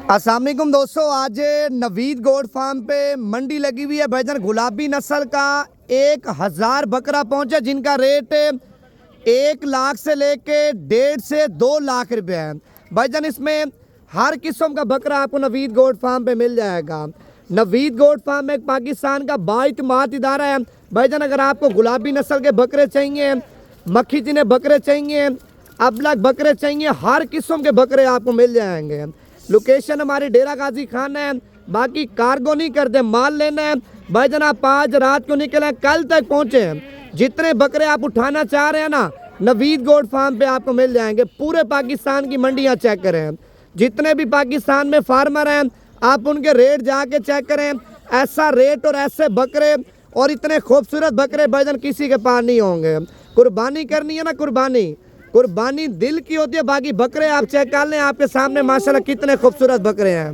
अस्सलाम वालेकुम दोस्तों, आज नवीद गोट फार्म पे मंडी लगी हुई है भाईजान। गुलाबी नस्ल का 1000 बकरा पहुंचा जिनका रेट 1 लाख से लेके 1.5 से 2 लाख रुपए है भाईजान। इसमें हर किस्म का बकरा आपको नवीद गोट फार्म पे मिल जाएगा। नवीद गोट फार्म एक पाकिस्तान का बाइतमाद इदारा है भाईजान। अगर आपको गुलाबी नस्ल के बकरे चाहिए, मक्खी चीने बकरे चाहिए, अबलग बकरे चाहिए, हर किस्म के बकरे आपको मिल जाएंगे। लोकेशन हमारी डेरा गाजी खान है। बाकी कार्गो नहीं करते, माल लेना है भाईजान। आप आज रात को निकले, कल तक पहुँचे। जितने बकरे आप उठाना चाह रहे हैं ना, नवीद गोट फार्म पे आपको मिल जाएंगे। पूरे पाकिस्तान की मंडियाँ चेक करें, जितने भी पाकिस्तान में फार्मर हैं आप उनके रेट जाके चेक करें। ऐसा रेट और ऐसे बकरे और इतने खूबसूरत बकरे भाईजान किसी के पास नहीं होंगे। कुर्बानी करनी है ना, कुर्बानी दिल की होती है। बाकी बकरे आप चेक कर लें, आपके सामने माशाल्लाह कितने खूबसूरत बकरे हैं।